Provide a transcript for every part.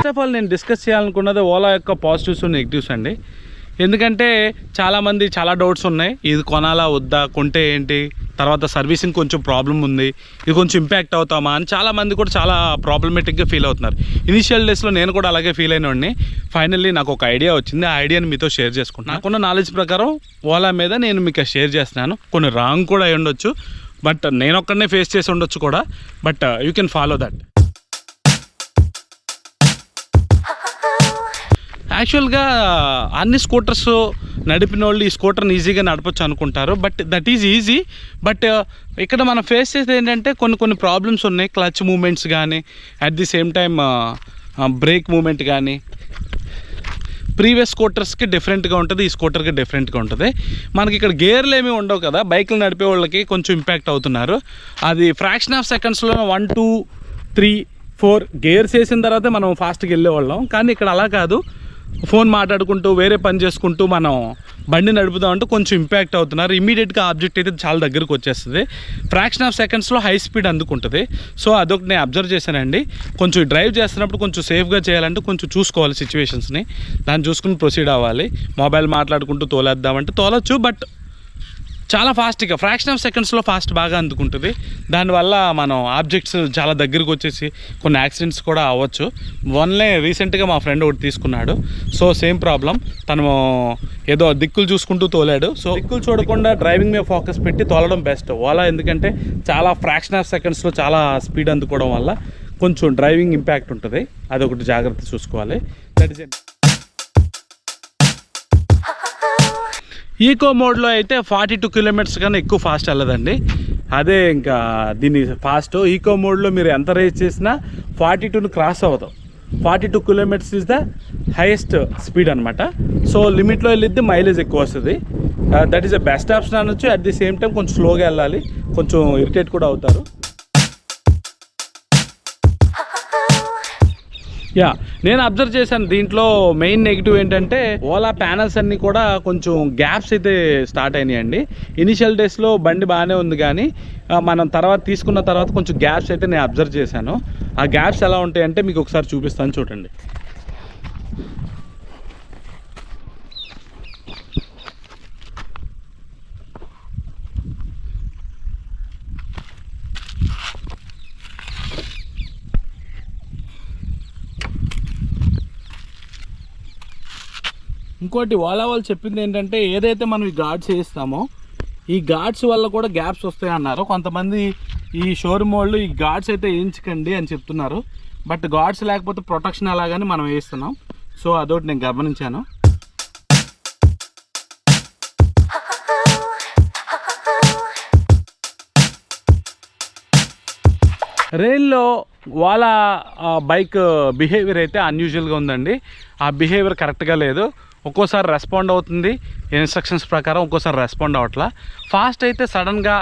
First of all నేను discuss చేయాలనుకున్నది Ola యొక్క positives negatives అండి. ఎందుకంటే చాలామంది చాలా డౌట్స్ ఉన్నాయి, ఇది కొనాలా వద్దా, కొంటే ఏంటి, తర్వాత సర్వీసింగ్ కొంచెం ప్రాబ్లం ఉంది, ఇది కొంచెం ఇంపాక్ట్ అవుతామా అని చాలామంది కూడా చాలా ప్రాబ్లమేటిక్గా ఫీల్ అవుతున్నారు. ఇనిషియల్ డేస్లో నేను కూడా అలాగే ఫీల్ అయినవాడిని. ఫైనల్లీ నాకు ఒక ఐడియా వచ్చింది, ఆ ఐడియాని మీతో షేర్ చేసుకుంటున్నాను. నాకున్న నాలెడ్జ్ ప్రకారం ఓలా మీద నేను మీకు షేర్ చేస్తున్నాను. కొన్ని రాంగ్ కూడా అయి ఉండొచ్చు, బట్ నేను ఒక్కడనే ఫేస్ చేసి ఉండొచ్చు కూడా, but you can follow that. యాక్చువల్గా అన్ని స్కూటర్స్ నడిపిన వాళ్ళు ఈ స్కూటర్ని ఈజీగా నడపచ్చు అనుకుంటారు, but that is easy. But ఇక్కడ మనం ఫేస్ చేసేది ఏంటంటే కొన్ని ప్రాబ్లమ్స్ ఉన్నాయి. క్లచ్ మూమెంట్స్ కానీ, at the same time brake moment కానీ ప్రీవియస్ స్కూటర్స్కి డిఫరెంట్గా ఉంటుంది, ఈ స్కూటర్కి డిఫరెంట్గా ఉంటుంది. మనకి ఇక్కడ గేర్లు ఏమీ ఉండవు కదా, బైక్లు నడిపే వాళ్ళకి కొంచెం ఇంపాక్ట్ అవుతున్నారు. అది ఫ్రాక్షన్ ఆఫ్ సెకండ్స్లో 1 2 3 4 గేర్స్ వేసిన తర్వాతే మనం ఫాస్ట్గా వెళ్ళేవాళ్ళం. కానీ ఇక్కడ అలా కాదు, ఫోన్ మాట్లాడుకుంటూ వేరే పని చేసుకుంటూ మనం బండి నడుపుదామంటే కొంచెం ఇంపాక్ట్ అవుతున్నారు. ఇమీడియట్గా ఆబ్జెక్ట్ అయితే చాలా దగ్గరకు వచ్చేస్తుంది. ఫ్రాక్షన్ ఆఫ్ సెకండ్స్లో హై స్పీడ్ అందుకుంటుంది. సో అదొకటి నేను అబ్జర్వ్ చేశానండి. కొంచెం డ్రైవ్ చేస్తున్నప్పుడు కొంచెం సేఫ్గా చేయాలంటే కొంచెం చూసుకోవాలి సిచ్యువేషన్స్ని, దాన్ని చూసుకుని ప్రొసీడ్ అవ్వాలి. మొబైల్ మాట్లాడుకుంటూ తోలేద్దామంటే తోలొచ్చు, బట్ చాలా ఫాస్ట్గా ఫ్రాక్షన్ ఆఫ్ సెకండ్స్లో ఫాస్ట్ బాగా అందుకుంటుంది. దానివల్ల మనం ఆబ్జెక్ట్స్ చాలా దగ్గరకు వచ్చేసి కొన్ని యాక్సిడెంట్స్ కూడా అవ్వచ్చు. రీసెంట్గా మా ఫ్రెండ్ ఒకటి తీసుకున్నాడు. సో సేమ్ ప్రాబ్లం, తను ఏదో దిక్కులు చూసుకుంటూ తోలాడు. సో దిక్కులు చూడకుండా డ్రైవింగ్ మీద ఫోకస్ పెట్టి తోలడం బెస్ట్ ఓలా. ఎందుకంటే చాలా ఫ్రాక్షన్ ఆఫ్ సెకండ్స్లో చాలా స్పీడ్ అందుకోవడం వల్ల కొంచెం డ్రైవింగ్ ఇంపాక్ట్ ఉంటుంది. అదొకటి జాగ్రత్త చూసుకోవాలి. దట్ ఈస్ ఈకో మోడ్లో అయితే 42 కిలోమీటర్స్ కన్నా ఎక్కువ ఫాస్ట్ వెళ్ళదండి. అదే ఇంకా దీన్ని ఫాస్ట్. ఈకో మోడ్లో మీరు ఎంత రేస్ చేసినా 42ను క్రాస్ అవ్వదు. 42 kilometres is the highest speed అనమాట. సో లిమిట్లో వెళ్ళిద్ది, మైలేజ్ ఎక్కువ వస్తుంది. That is the best option అనొచ్చు. అట్ ది సేమ్ టైం కొంచెం స్లోగా వెళ్ళాలి, కొంచెం ఇరిటేట్ కూడా అవుతారు. నేను అబ్జర్వ్ చేశాను దీంట్లో మెయిన్ నెగిటివ్ ఏంటంటే ఓలా ప్యానల్స్ అన్నీ కూడా కొంచెం గ్యాప్స్ అయితే స్టార్ట్ అయినాయండి. ఇనిషియల్ డేస్లో బండి బాగానే ఉంది, కానీ మనం తర్వాత తీసుకున్న తర్వాత కొంచెం గ్యాప్స్ అయితే నేను అబ్జర్వ్ చేశాను. ఆ గ్యాప్స్ ఎలా ఉంటాయంటే మీకు ఒకసారి చూపిస్తాను, చూడండి. ఇంకోటి ఓలా వాళ్ళు చెప్పింది ఏంటంటే ఏదైతే మనం ఈ గార్డ్స్ వేస్తామో ఈ గార్డ్స్ వల్ల కూడా గ్యాప్స్ వస్తాయి అన్నారు. కొంతమంది ఈ షోరూమ్ వాళ్ళు ఈ గార్డ్స్ అయితే వేయించకండి అని చెప్తున్నారు, బట్ గార్డ్స్ లేకపోతే ప్రొటెక్షన్ అలాగని మనం వేస్తున్నాం. సో అదొకటి నేను గమనించాను. రైల్లో ఓలా బైక్ బిహేవియర్ అయితే అన్యూజువల్గా ఉందండి. ఆ బిహేవియర్ కరెక్ట్గా లేదు. ఒక్కోసారి రెస్పాండ్ అవుతుంది ఇన్స్ట్రక్షన్స్ ప్రకారం, ఒక్కోసారి రెస్పాండ్ అవ్వట్లా. ఫాస్ట్ అయితే సడన్గా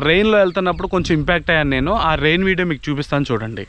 రెయిన్లో వెళ్తున్నప్పుడు కొంచెం ఇంపాక్ట్ అయ్యాను నేను. ఆ రెయిన్ వీడియో మీకు చూపిస్తాను, చూడండి.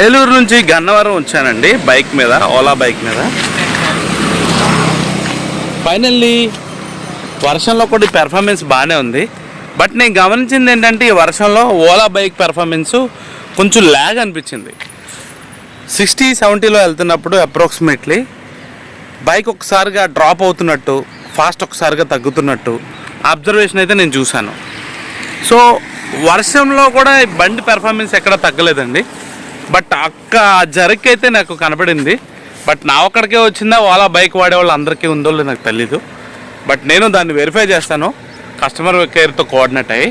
ఏలూరు నుంచి గన్నవరం వచ్చానండి బైక్ మీద, ఓలా బైక్ మీద. ఫైనల్లీ వర్షంలో కూడా పెర్ఫార్మెన్స్ బాగానే ఉంది, బట్ నేను గమనించింది ఏంటంటే ఈ వర్షంలో ఓలా బైక్ పెర్ఫార్మెన్స్ కొంచెం ల్యాగ్ అనిపించింది. 60-70లో వెళ్తున్నప్పుడు అప్రాక్సిమేట్లీ బైక్ ఒకసారిగా డ్రాప్ అవుతున్నట్టు, ఫాస్ట్ ఒకసారిగా తగ్గుతున్నట్టు అబ్జర్వేషన్ అయితే నేను చూశాను. సో వర్షంలో కూడా బండి పెర్ఫార్మెన్స్ ఎక్కడ తగ్గలేదండి, బట్ జర్క్ అయితే నాకు కనపడింది. బట్ నా ఒక్కడికే వచ్చిందా ఓలా బైక్ వాడే వాళ్ళు అందరికీ ఉందో నాకు తెలీదు. బట్ నేను దాన్ని వెరిఫై చేస్తాను కస్టమర్ కేర్తో కోఆర్డినేట్ అయ్యి.